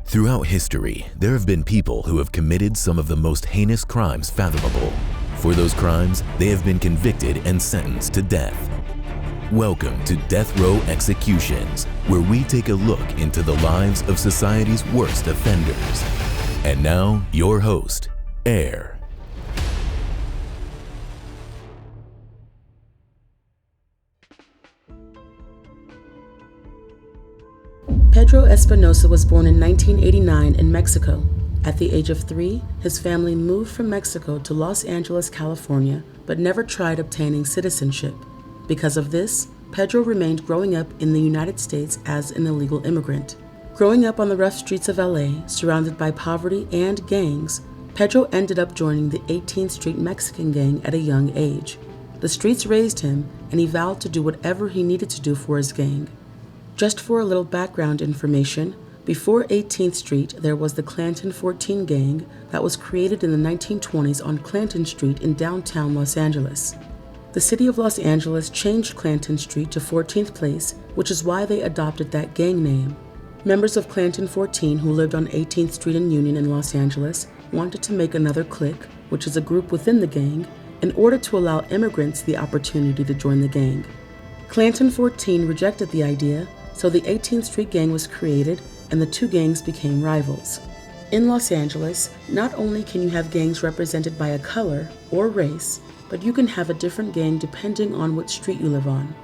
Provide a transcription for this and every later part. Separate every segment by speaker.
Speaker 1: Throughout history, there have been people who have committed some of the most heinous crimes fathomable. For those crimes, they have been convicted and sentenced to death. Welcome to Death Row Executions, where we take a look into the lives of society's worst offenders. And now, your host, Air.
Speaker 2: Pedro Espinoza was born in 1989 in Mexico. At the age of 3, his family moved from Mexico to Los Angeles, California, but never tried obtaining citizenship. Because of this, Pedro remained growing up in the United States as an illegal immigrant. Growing up on the rough streets of LA, surrounded by poverty and gangs, Pedro ended up joining the 18th Street Mexican gang at a young age. The streets raised him, and he vowed to do whatever he needed to do for his gang. Just for a little background information, before 18th Street, there was the Clanton 14 gang that was created in the 1920s on Clanton Street in downtown Los Angeles. The city of Los Angeles changed Clanton Street to 14th Place, which is why they adopted that gang name. Members of Clanton 14 who lived on 18th Street and Union in Los Angeles wanted to make another clique, which is a group within the gang, in order to allow immigrants the opportunity to join the gang. Clanton 14 rejected the idea, so the 18th Street gang was created and the two gangs became rivals. In Los Angeles, not only can you have gangs represented by a color or race, but you can have a different gang depending on what street you live on.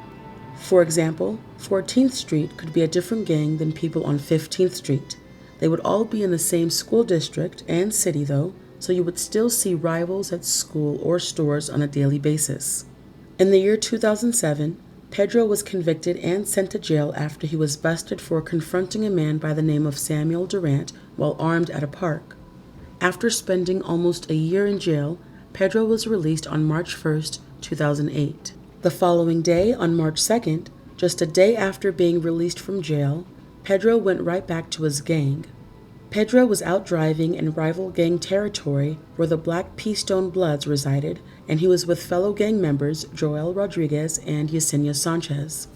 Speaker 2: For example, 14th Street could be a different gang than people on 15th Street. They would all be in the same school district and city though, so you would still see rivals at school or stores on a daily basis. In the year 2007, Pedro was convicted and sent to jail after he was busted for confronting a man by the name of Samuel Durant while armed at a park. After spending almost a year in jail, Pedro was released on March 1st, 2008. The following day, on March 2nd, just a day after being released from jail, Pedro went right back to his gang. Pedro was out driving in rival gang territory where the Black Keystone Bloods resided, and he was with fellow gang members Joel Rodriguez and Yesenia Sanchez.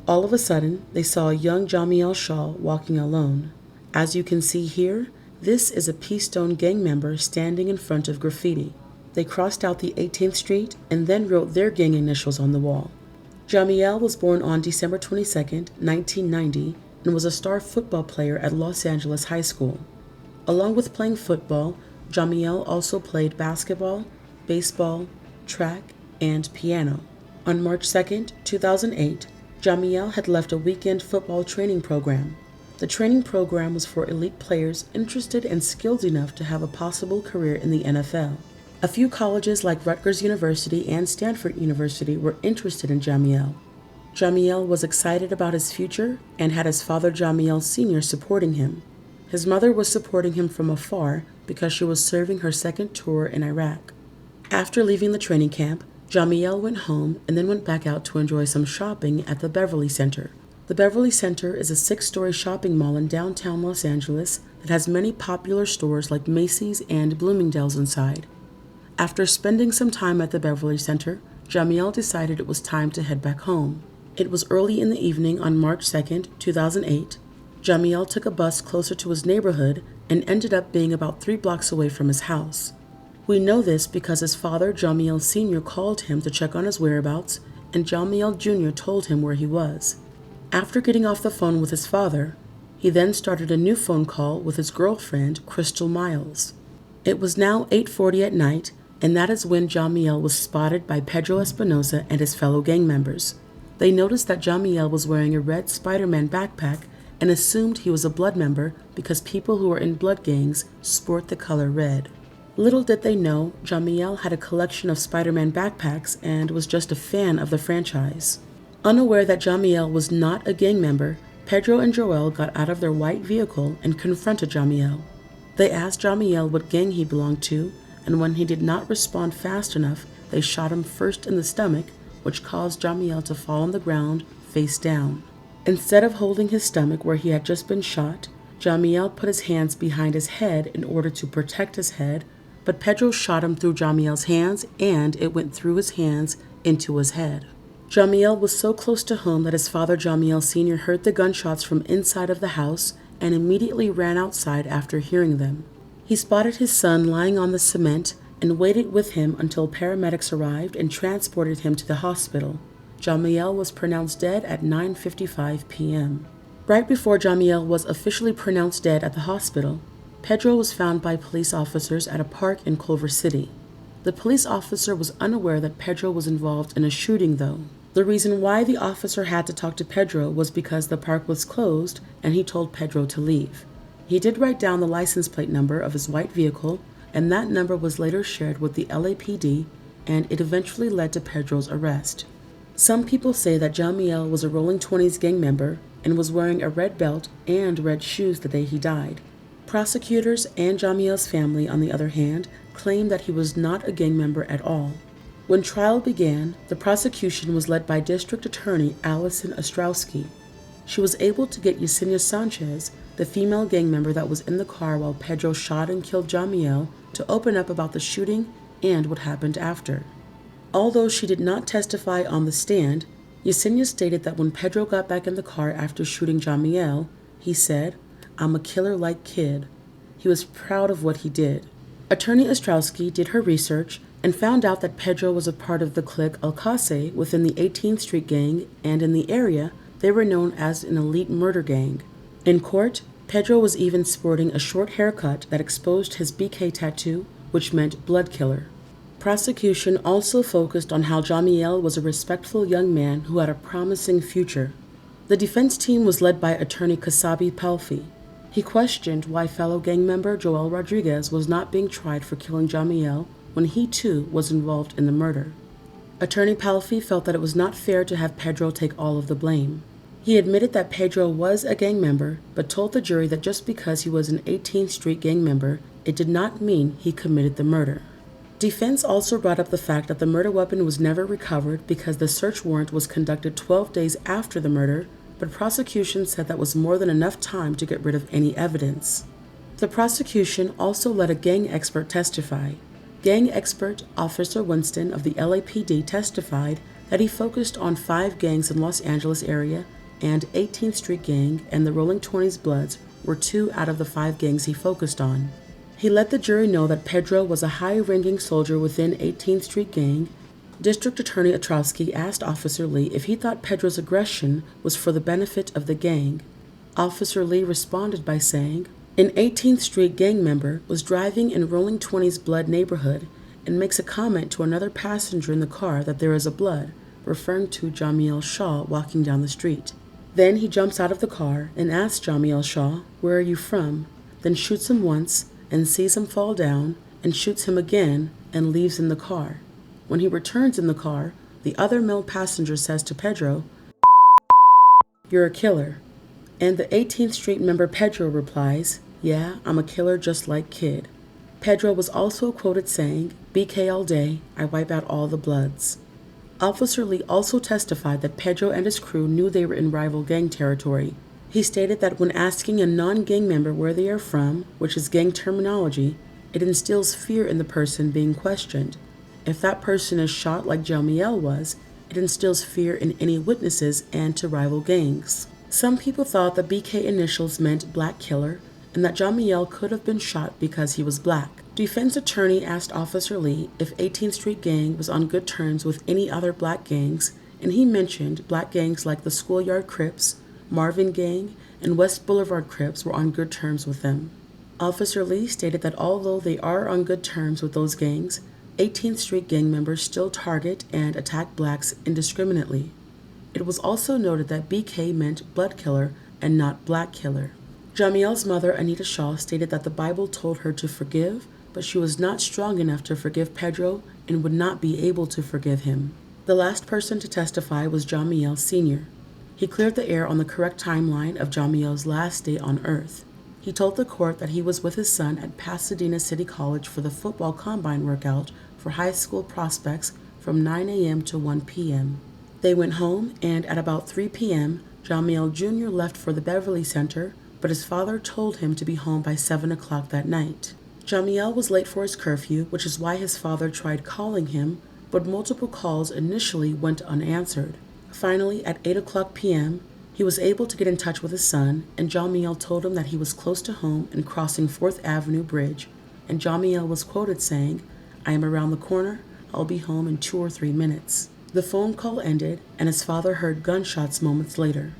Speaker 2: All of a sudden, they saw a young Jamiel Shaw walking alone. As you can see here, this is a Keystone gang member standing in front of graffiti. They crossed out the 18th Street and then wrote their gang initials on the wall. Jamiel was born on December 22, 1990, and was a star football player at Los Angeles High School. Along with playing football, Jamiel also played basketball, baseball, track, and piano. On March 2, 2008, Jamiel had left a weekend football training program. The training program was for elite players interested and skilled enough to have a possible career in the NFL. A few colleges like Rutgers University and Stanford University were interested in Jamiel. Jamiel was excited about his future and had his father Jamiel Sr. supporting him. His mother was supporting him from afar because she was serving her second tour in Iraq. After leaving the training camp, Jamiel went home and then went back out to enjoy some shopping at the Beverly Center. The Beverly Center is a 6-story shopping mall in downtown Los Angeles that has many popular stores like Macy's and Bloomingdale's inside. After spending some time at the Beverly Center, Jamiel decided it was time to head back home. It was early in the evening on March 2, 2008. Jamiel took a bus closer to his neighborhood and ended up being about 3 blocks away from his house. We know this because his father, Jamiel Sr., called him to check on his whereabouts, and Jamiel Jr. told him where he was. After getting off the phone with his father, he then started a new phone call with his girlfriend, Crystal Miles. It was now 8:40 at night, and that is when Jamiel was spotted by Pedro Espinoza and his fellow gang members. They noticed that Jamiel was wearing a red Spiderman backpack and assumed he was a blood member because people who are in blood gangs sport the color red. Little did they know, Jamiel had a collection of Spiderman backpacks and was just a fan of the franchise. Unaware that Jamiel was not a gang member, Pedro and Joel got out of their white vehicle and confronted Jamiel. They asked Jamiel what gang he belonged to, and when he did not respond fast enough, they shot him first in the stomach, which caused Jamiel to fall on the ground, face down. Instead of holding his stomach where he had just been shot, Jamiel put his hands behind his head in order to protect his head, but Pedro shot him through Jamiel's hands and it went through his hands into his head. Jamiel was so close to home that his father Jamiel Sr. heard the gunshots from inside of the house and immediately ran outside after hearing them. He spotted his son lying on the cement and waited with him until paramedics arrived and transported him to the hospital. Jamiel was pronounced dead at 9:55 p.m. Right before Jamiel was officially pronounced dead at the hospital, Pedro was found by police officers at a park in Culver City. The police officer was unaware that Pedro was involved in a shooting, though. The reason why the officer had to talk to Pedro was because the park was closed and he told Pedro to leave. He did write down the license plate number of his white vehicle, and that number was later shared with the LAPD, and it eventually led to Pedro's arrest. Some people say that Jamiel was a Rolling 20s gang member and was wearing a red belt and red shoes the day he died. Prosecutors and Jamiel's family, on the other hand, claimed that he was not a gang member at all. When trial began, the prosecution was led by District Attorney Allison Ostrowski. She was able to get Yesenia Sanchez, the female gang member that was in the car while Pedro shot and killed Jamiel, to open up about the shooting and what happened after. Although she did not testify on the stand, Yesenia stated that when Pedro got back in the car after shooting Jamiel, he said, "I'm a killer-like kid." He was proud of what he did. Attorney Ostrowski did her research and found out that Pedro was a part of the clique Alcase within the 18th Street Gang, and in the area, they were known as an elite murder gang. In court, Pedro was even sporting a short haircut that exposed his BK tattoo, which meant blood killer. Prosecution also focused on how Jamiel was a respectful young man who had a promising future. The defense team was led by attorney Kasabi Palfi. He questioned why fellow gang member Joel Rodriguez was not being tried for killing Jamiel when he too was involved in the murder. Attorney Palfi felt that it was not fair to have Pedro take all of the blame. He admitted that Pedro was a gang member, but told the jury that just because he was an 18th Street gang member, it did not mean he committed the murder. Defense also brought up the fact that the murder weapon was never recovered because the search warrant was conducted 12 days after the murder, but prosecution said that was more than enough time to get rid of any evidence. The prosecution also let a gang expert testify. Gang expert Officer Winston of the LAPD testified that he focused on 5 gangs in Los Angeles area, and 18th Street Gang and the Rolling 20s Bloods were 2 out of the 5 gangs he focused on. He let the jury know that Pedro was a high-ranking soldier within 18th Street Gang. District Attorney Ostrowski asked Officer Lee if he thought Pedro's aggression was for the benefit of the gang. Officer Lee responded by saying, "An 18th Street gang member was driving in Rolling 20s Blood neighborhood and makes a comment to another passenger in the car that there is a blood, referring to Jamiel Shaw walking down the street. Then he jumps out of the car and asks Jamiel Shaw, 'Where are you from?' Then shoots him once and sees him fall down and shoots him again and leaves in the car. When he returns in the car, the other male passenger says to Pedro, 'You're a killer.' And the 18th Street member Pedro replies, 'Yeah, I'm a killer just like Kid.' Pedro was also quoted saying, 'BK all day, I wipe out all the Bloods.' Officer Lee also testified that Pedro and his crew knew they were in rival gang territory. He stated that when asking a non-gang member where they are from, which is gang terminology, it instills fear in the person being questioned. If that person is shot like Jamiel was, it instills fear in any witnesses and to rival gangs. Some people thought the BK initials meant Black Killer, and that Jamiel could have been shot because he was black. Defense attorney asked Officer Lee if 18th Street Gang was on good terms with any other black gangs, and he mentioned black gangs like the Schoolyard Crips, Marvin Gang, and West Boulevard Crips were on good terms with them. Officer Lee stated that although they are on good terms with those gangs, 18th Street Gang members still target and attack blacks indiscriminately. It was also noted that BK meant Blood Killer and not Black Killer. Jamiel's mother, Anita Shaw, stated that the Bible told her to forgive, but she was not strong enough to forgive Pedro and would not be able to forgive him. The last person to testify was Jamiel Sr. He cleared the air on the correct timeline of Jamiel's last day on Earth. He told the court that he was with his son at Pasadena City College for the football combine workout for high school prospects from 9 a.m. to 1 p.m. They went home, and at about 3 p.m., Jamiel Jr. left for the Beverly Center, but his father told him to be home by 7 o'clock that night. Jamiel was late for his curfew, which is why his father tried calling him, but multiple calls initially went unanswered. Finally, at 8 o'clock p.m., He was able to get in touch with his son, and Jamiel told him that he was close to home and crossing 4th Avenue Bridge, and Jamiel was quoted saying, "I am around the corner, I'll be home in 2 or 3 minutes." The phone call ended, and his father heard gunshots moments later.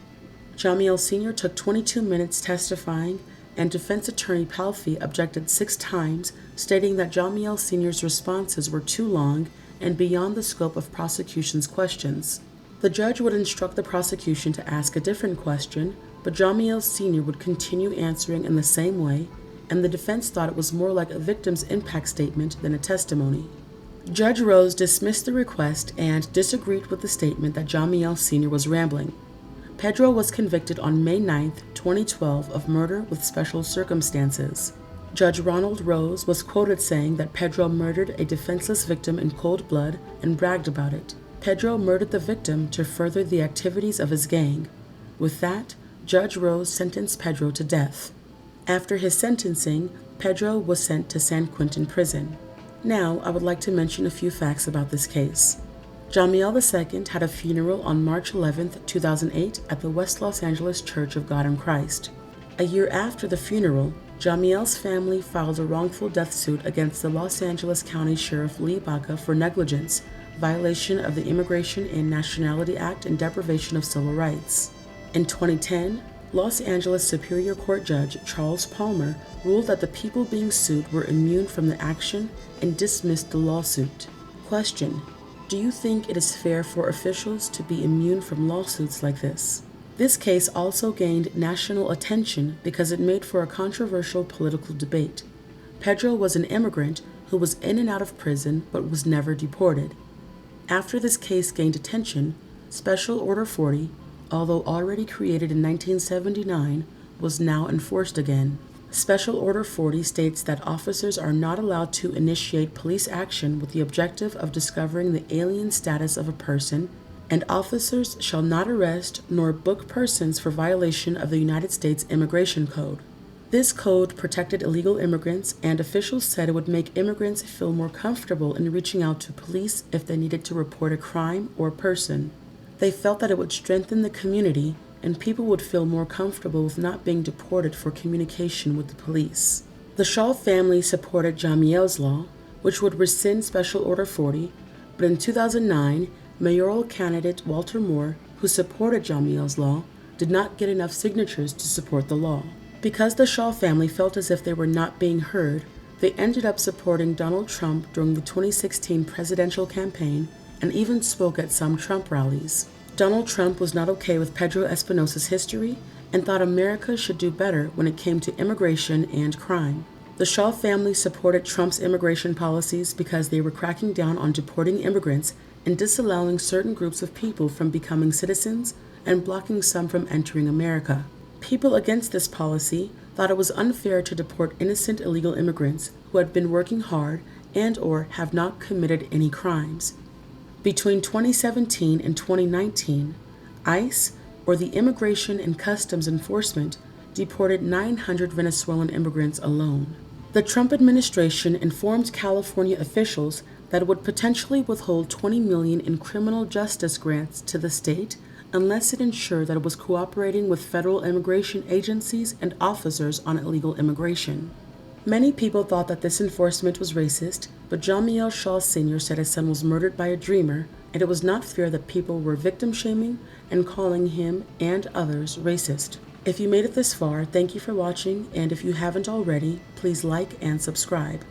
Speaker 2: Jamiel Sr. took 22 minutes testifying, and defense attorney Palfi objected 6 times, stating that Jamiel Sr.'s responses were too long and beyond the scope of prosecution's questions. The judge would instruct the prosecution to ask a different question, but Jamiel Sr. would continue answering in the same way, and the defense thought it was more like a victim's impact statement than a testimony. Judge Rose dismissed the request and disagreed with the statement that Jamiel Sr. was rambling. Pedro was convicted on May 9, 2012 of murder with special circumstances. Judge Ronald Rose was quoted saying that Pedro murdered a defenseless victim in cold blood and bragged about it. Pedro murdered the victim to further the activities of his gang. With that, Judge Rose sentenced Pedro to death. After his sentencing, Pedro was sent to San Quentin prison. Now, I would like to mention a few facts about this case. Jamiel II had a funeral on March 11, 2008 at the West Los Angeles Church of God in Christ. A year after the funeral, Jamiel's family filed a wrongful death suit against the Los Angeles County Sheriff Lee Baca for negligence, violation of the Immigration and Nationality Act, and deprivation of civil rights. In 2010, Los Angeles Superior Court Judge Charles Palmer ruled that the people being sued were immune from the action and dismissed the lawsuit. Question: do you think it is fair for officials to be immune from lawsuits like this? This case also gained national attention because it made for a controversial political debate. Pedro was an immigrant who was in and out of prison but was never deported. After this case gained attention, Special Order 40, although already created in 1979, was now enforced again. Special Order 40 states that officers are not allowed to initiate police action with the objective of discovering the alien status of a person, and officers shall not arrest nor book persons for violation of the United States Immigration Code. This code protected illegal immigrants, and officials said it would make immigrants feel more comfortable in reaching out to police if they needed to report a crime or person. They felt that it would strengthen the community, and people would feel more comfortable with not being deported for communication with the police. The Shaw family supported Jamiel's law, which would rescind Special Order 40, but in 2009, mayoral candidate Walter Moore, who supported Jamiel's law, did not get enough signatures to support the law. Because the Shaw family felt as if they were not being heard, they ended up supporting Donald Trump during the 2016 presidential campaign and even spoke at some Trump rallies. Donald Trump was not okay with Pedro Espinoza's history and thought America should do better when it came to immigration and crime. The Shaw family supported Trump's immigration policies because they were cracking down on deporting immigrants and disallowing certain groups of people from becoming citizens and blocking some from entering America. People against this policy thought it was unfair to deport innocent illegal immigrants who had been working hard and/or have not committed any crimes. Between 2017 and 2019, ICE, or the Immigration and Customs Enforcement, deported 900 Venezuelan immigrants alone. The Trump administration informed California officials that it would potentially withhold $20 million in criminal justice grants to the state unless it ensured that it was cooperating with federal immigration agencies and officers on illegal immigration. Many people thought that this enforcement was racist, but Jamiel Shaw Sr. said his son was murdered by a dreamer, and it was not fair that people were victim-shaming and calling him and others racist. If you made it this far, thank you for watching, and if you haven't already, please like and subscribe.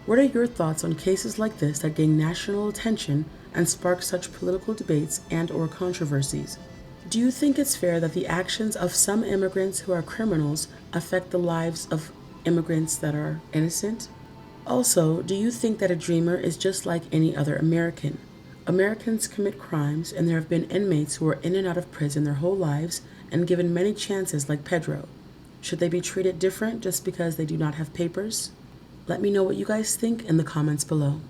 Speaker 2: What are your thoughts on cases like this that gain national attention and spark such political debates and/or controversies? Do you think it's fair that the actions of some immigrants who are criminals affect the lives of immigrants that are innocent? Also, do you think that a dreamer is just like any other American? Americans commit crimes, and there have been inmates who are in and out of prison their whole lives and given many chances like Pedro. Should they be treated different just because they do not have papers? Let me know what you guys think in the comments below.